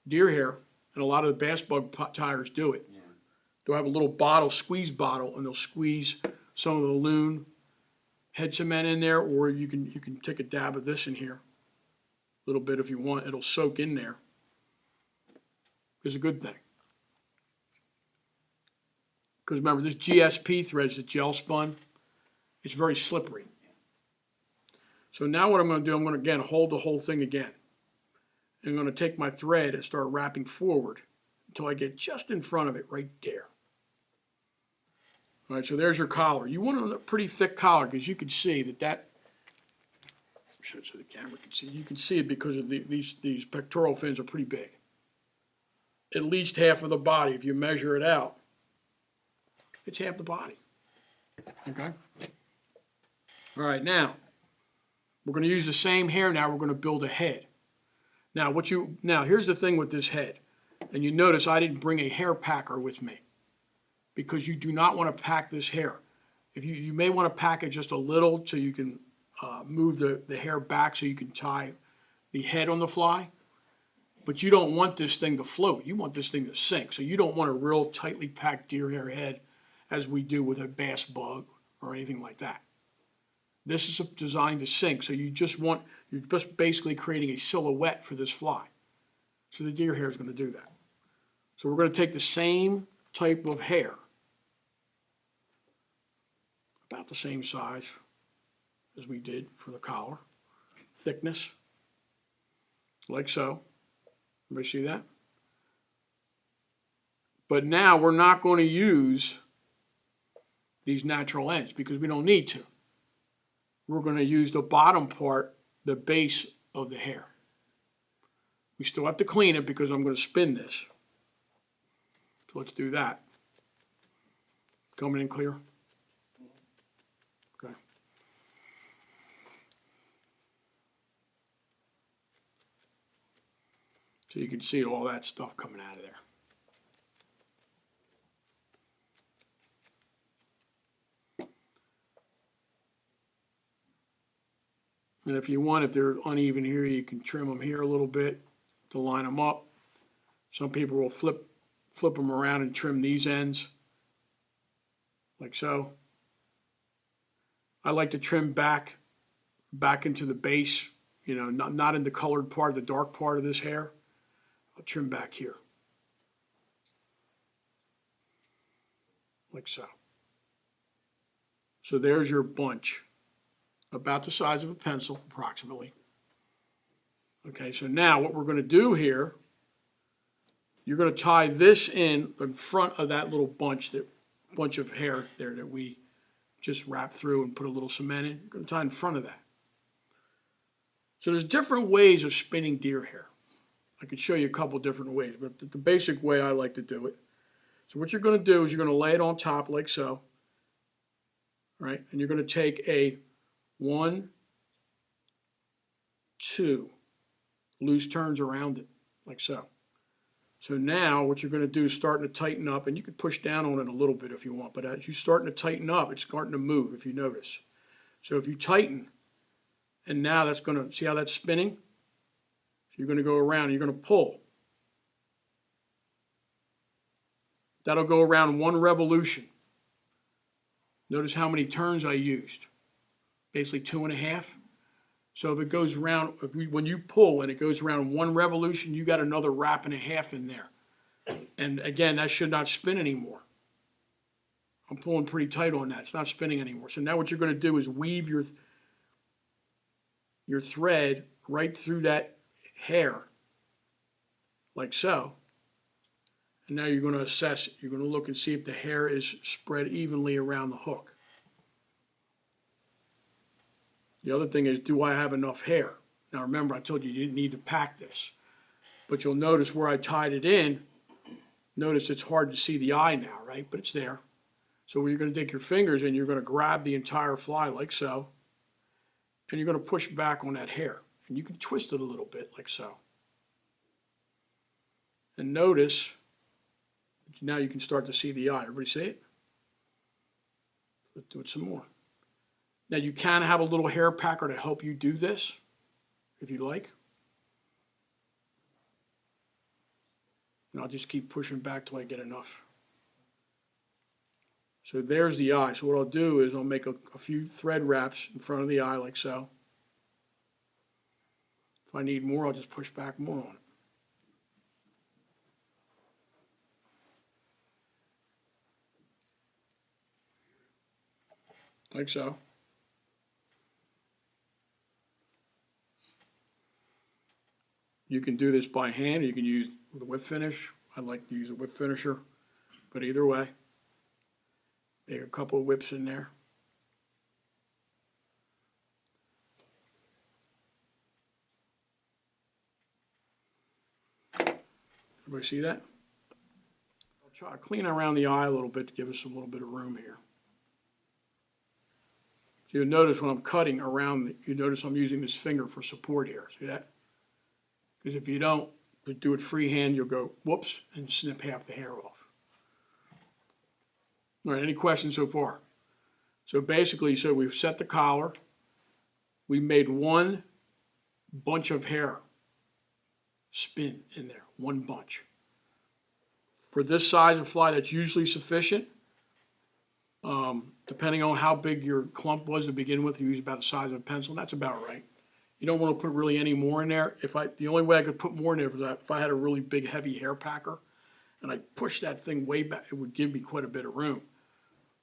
deer hair, and a lot of the bass bug tires do it, they'll have a little bottle, squeeze bottle, and they'll squeeze some of the loon head cement in there, or you can take a dab of this in here, a little bit if you want. It'll soak in there. It's a good thing. Because remember, this GSP thread is the gel spun. It's very slippery. So now what I'm going to do, I'm going to, again, hold the whole thing again. And I'm going to take my thread and start wrapping forward until I get just in front of it, right there. All right, so there's your collar. You want a pretty thick collar because you can see that so the camera can see. You can see it because of these pectoral fins are pretty big. At least half of the body, if you measure it out, it's half the body. Okay? All right, now, we're going to use the same hair now. We're going to build a head. Now, here's the thing with this head. And you notice I didn't bring a hair packer with me because you do not want to pack this hair. If you may want to pack it just a little so you can move the hair back so you can tie the head on the fly. But you don't want this thing to float. You want this thing to sink. So you don't want a real tightly packed deer hair head as we do with a bass bug or anything like that. This is designed to sink. So you're just basically creating a silhouette for this fly. So the deer hair is going to do that. So we're going to take the same type of hair, about the same size as we did for the collar, thickness, like so. Everybody see that? But now we're not going to use these natural ends because we don't need to. We're going to use the bottom part, the base of the hair. We still have to clean it because I'm going to spin this. So let's do that. Coming in clear? Okay. So you can see all that stuff coming out of there. And if you want, if they're uneven here, you can trim them here a little bit to line them up. Some people will flip them around and trim these ends, like so. I like to trim back into the base, not in the colored part, the dark part of this hair. I'll trim back here, like so. So there's your bunch, about the size of a pencil, approximately. Okay, so now what we're going to do here, you're going to tie this in front of that little bunch of hair there that we just wrapped through and put a little cement in. You're going to tie in front of that. So there's different ways of spinning deer hair. I could show you a couple different ways, but the basic way I like to do it. So what you're going to do is you're going to lay it on top like so, right? And you're going to take a 1, 2 loose turns around it, like so. So now what you're going to do is starting to tighten up, and you can push down on it a little bit if you want, but as you're starting to tighten up, it's starting to move, if you notice. So if you tighten, and now that's going to, see how that's spinning? You're going to go around and you're going to pull. That'll go around 1 revolution. Notice how many turns I used. Basically 2.5. So if it goes around, when you pull and it goes around 1 revolution, you got another wrap and a half in there. And again, that should not spin anymore. I'm pulling pretty tight on that. It's not spinning anymore. So now what you're going to do is weave your thread right through that hair, like so. And now you're going to assess it. You're going to look and see if the hair is spread evenly around the hook. The other thing is, do I have enough hair? Now remember, I told you didn't need to pack this. But you'll notice where I tied it in, notice it's hard to see the eye now, right? But it's there. So you're going to take your fingers and you're going to grab the entire fly like so. And you're going to push back on that hair. And you can twist it a little bit like so. And notice, now you can start to see the eye. Everybody see it? Let's do it some more. Now you can have a little hair packer to help you do this, if you like. And I'll just keep pushing back till I get enough. So there's the eye. So what I'll do is I'll make a few thread wraps in front of the eye like so. If I need more, I'll just push back more on it. Like so. You can do this by hand, or you can use with a whip finish. I like to use a whip finisher, but either way, there are a couple of whips in there. Everybody see that? I'll try to clean around the eye a little bit to give us a little bit of room here. So you'll notice when I'm cutting around, you notice I'm using this finger for support here. See that? Because if you don't do it freehand, you'll go whoops and snip half the hair off. All right, any questions so far? So basically, we've set the collar, we made one bunch of hair spin in there, one bunch. For this size of fly, that's usually sufficient. Depending on how big your clump was to begin with, you use about the size of a pencil, and that's about right. You don't want to put really any more in there. The only way I could put more in there was if I had a really big, heavy hair packer, and I pushed that thing way back, it would give me quite a bit of room.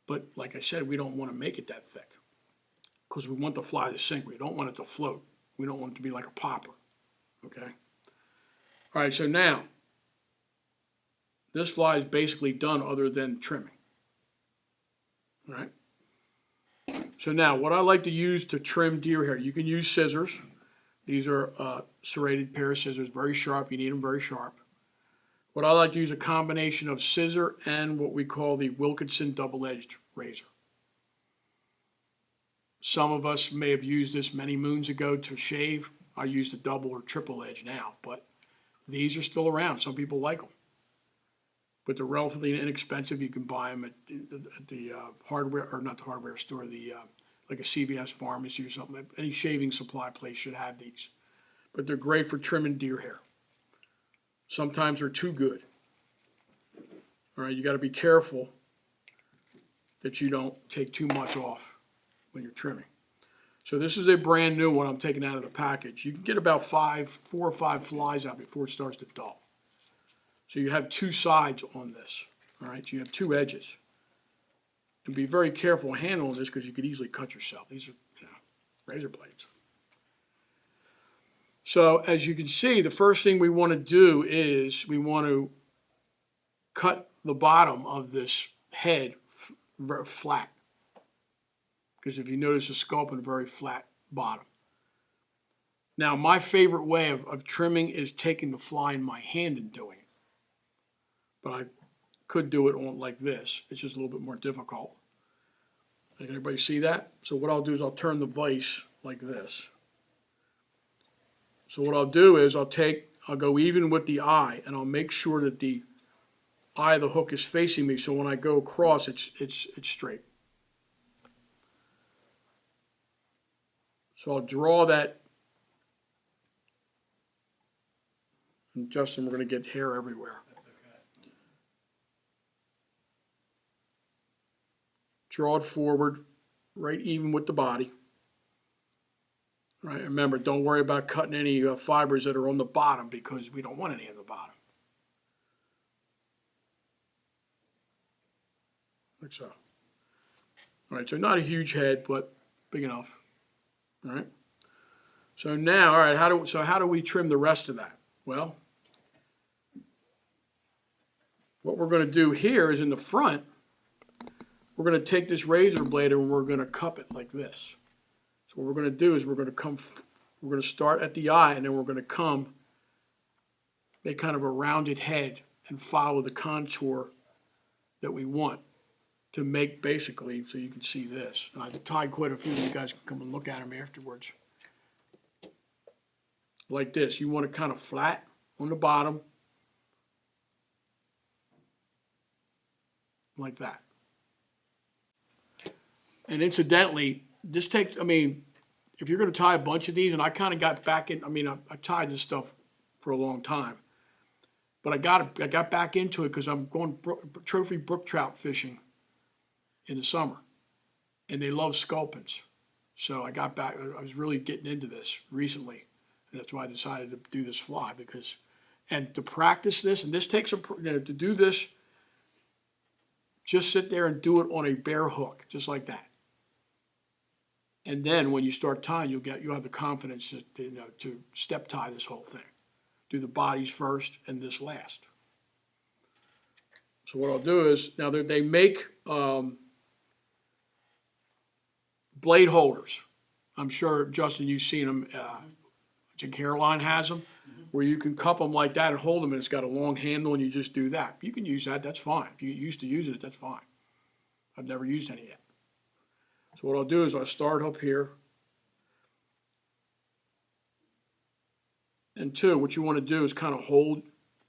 But like I said, we don't want to make it that thick because we want the fly to sink. We don't want it to float. We don't want it to be like a popper, okay? All right, so now, this fly is basically done other than trimming, all right? So now, what I like to use to trim deer hair, you can use scissors. These are serrated pair of scissors, very sharp. You need them very sharp. What I like to use a combination of scissor and what we call the Wilkinson double-edged razor. Some of us may have used this many moons ago to shave. I use the double or triple edge now, but these are still around. Some people like them. But they're relatively inexpensive. You can buy them at the hardware, or not the hardware store, like a CVS pharmacy or something. Any shaving supply place should have these. But they're great for trimming deer hair. Sometimes they're too good. All right, you got to be careful that you don't take too much off when you're trimming. So this is a brand new one I'm taking out of the package. You can get about 4 or 5 flies out before it starts to dull. So you have 2 sides on this, all right? So you have 2 edges. And be very careful handling this because you could easily cut yourself. These are, razor blades. So as you can see, the first thing we want to do is we want to cut the bottom of this head flat. Because if you notice the sculpin, a very flat bottom. Now, my favorite way of trimming is taking the fly in my hand and doing it. But I could do it on like this. It's just a little bit more difficult. Can everybody see that? So what I'll do is I'll turn the vise like this. So what I'll do is I'll go even with the eye, and I'll make sure that the eye of the hook is facing me, so when I go across, it's straight. So I'll draw that. And Justin, we're going to get hair everywhere. Draw it forward, right even with the body. Right. Remember, don't worry about cutting any fibers that are on the bottom because we don't want any on the bottom. Like so. All right, so not a huge head, but big enough. All right. So now, all right, how do we trim the rest of that? Well, what we're going to do here is in the front, we're going to take this razor blade and we're going to cup it like this. So what we're going to do is we're going to start at the eye, and then we're going to make kind of a rounded head and follow the contour that we want to make basically, so you can see this. And I've tied quite a few. You guys can come and look at them afterwards. Like this. You want it kind of flat on the bottom. Like that. And incidentally, this takes, if you're going to tie a bunch of these, and I kind of got back in, I tied this stuff for a long time. But I got back into it because I'm going trophy brook trout fishing in the summer. And they love sculpins. So I got back, I was really getting into this recently. And that's why I decided to do this fly and to practice this, and this takes to do this, just sit there and do it on a bare hook, just like that. And then when you start tying, you'll have the confidence to step tie this whole thing. Do the bodies first and this last. So what I'll do is, now they make blade holders. I'm sure, Justin, you've seen them. I think Hairline has them, where you can cup them like that and hold them, and it's got a long handle, and you just do that. You can use that, that's fine. If you're used to using it, that's fine. I've never used any yet. So what I'll do is I'll start up here. And 2, what you want to do is kind of hold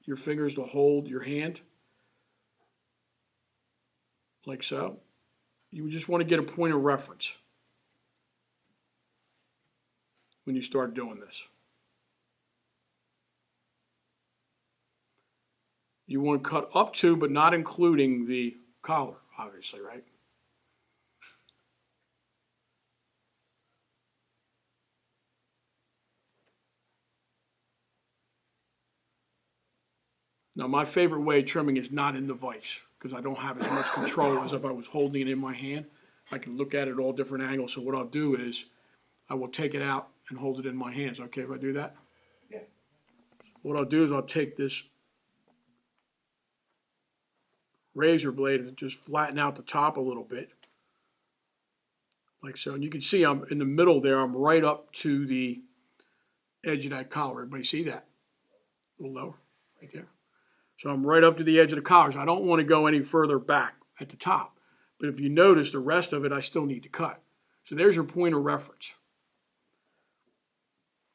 your fingers to hold your hand. Like so. You just want to get a point of reference. when you start doing this. You want to cut up to, but not including the collar, obviously, right? Now, my favorite way of trimming is not in the vise because I don't have as much control as if I was holding it in my hand. I can look at it all different angles. So what I'll do is I will take it out and hold it in my hands. Okay, if I do that? Yeah. What I'll do is I'll take this razor blade and just flatten out the top a little bit. Like so. And you can see I'm in the middle there. I'm right up to the edge of that collar. Everybody see that? A little lower, right there. So I'm right up to the edge of the collar. So I don't want to go any further back at the top. But if you notice, the rest of it I still need to cut. So there's your point of reference.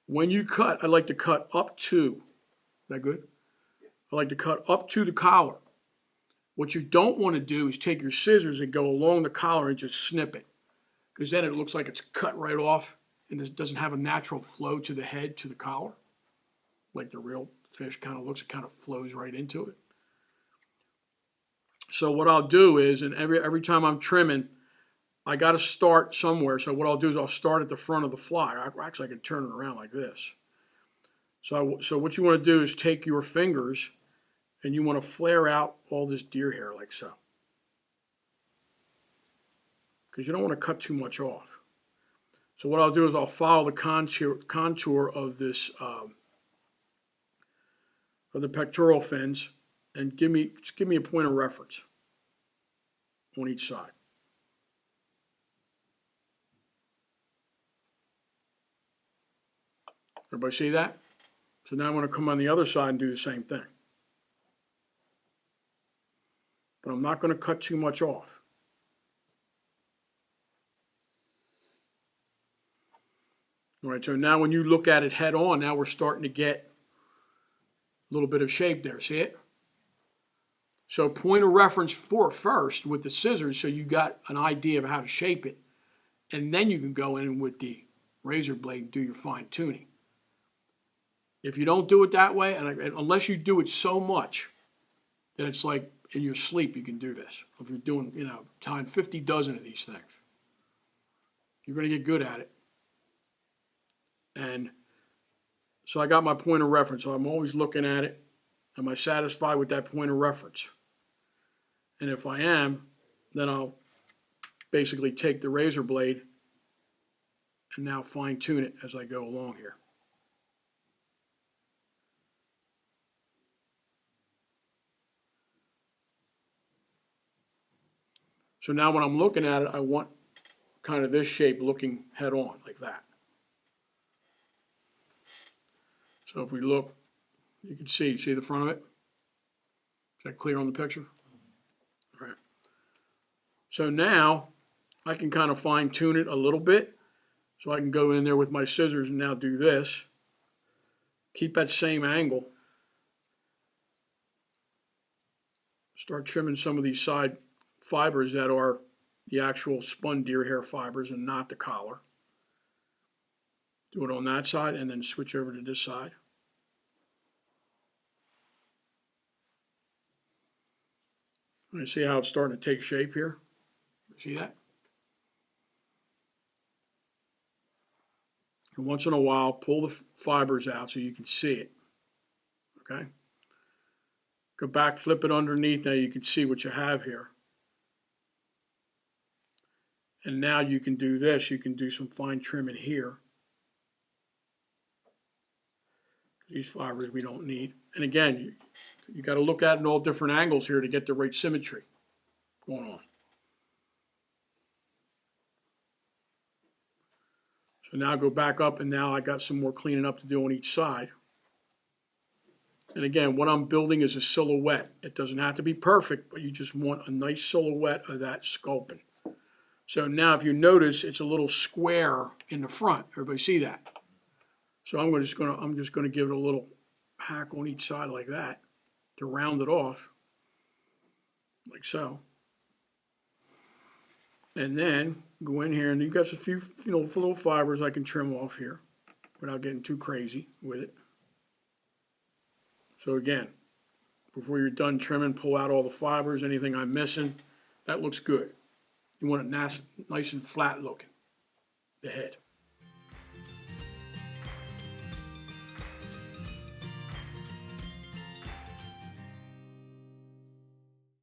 When you cut, I like to cut up to. Is that good? I like to cut up to the collar. What you don't want to do is take your scissors and go along the collar and just snip it. Because then it looks like it's cut right off and it doesn't have a natural flow to the head, to the collar. Like the real fish kind of looks, it kind of flows right into it. So what I'll do is, and every time I'm trimming, I got to start somewhere. So what I'll do is I'll start at the front of the fly. Actually, I can turn it around like this. So what you want to do is take your fingers and you want to flare out all this deer hair like so. Because you don't want to cut too much off. So what I'll do is I'll follow the contour of this, of the pectoral fins, and just give me a point of reference on each side. Everybody see that? So now I'm going to come on the other side and do the same thing. But I'm not going to cut too much off. All right, so now when you look at it head on, now we're starting to get a little bit of shape there. See it? So point of reference for first with the scissors so you got an idea of how to shape it. And then you can go in with the razor blade and do your fine tuning. If you don't do it that way, and unless you do it so much that it's like in your sleep you can do this. If you're doing, tying 50 dozen of these things, you're going to get good at it. And so I got my point of reference. So I'm always looking at it. Am I satisfied with that point of reference? And if I am, then I'll basically take the razor blade and now fine tune it as I go along here. So now when I'm looking at it, I want kind of this shape looking head on like that. So if we look, you can see the front of it? Is that clear on the picture? All right. So now I can kind of fine tune it a little bit. So I can go in there with my scissors and now do this. Keep that same angle. Start trimming some of these side fibers that are the actual spun deer hair fibers and not the collar. Do it on that side and then switch over to this side. You see how it's starting to take shape here? See that? And once in a while, pull the fibers out so you can see it. Okay? Go back, flip it underneath. Now you can see what you have here. And now you can do this. You can do some fine trimming here. These fibers we don't need. And again, you got to look at it in all different angles here to get the right symmetry going on. So now go back up, and now I got some more cleaning up to do on each side. And again, what I'm building is a silhouette. It doesn't have to be perfect, but you just want a nice silhouette of that sculpin. So now if you notice, it's a little square in the front. Everybody see that? So I'm just going to give it a little hack on each side like that to round it off, like so. And then go in here, and you've got a few little fibers I can trim off here. without getting too crazy with it. So again, before you're done trimming, pull out all the fibers, anything I'm missing. That looks good. You want it nice and flat looking, the head.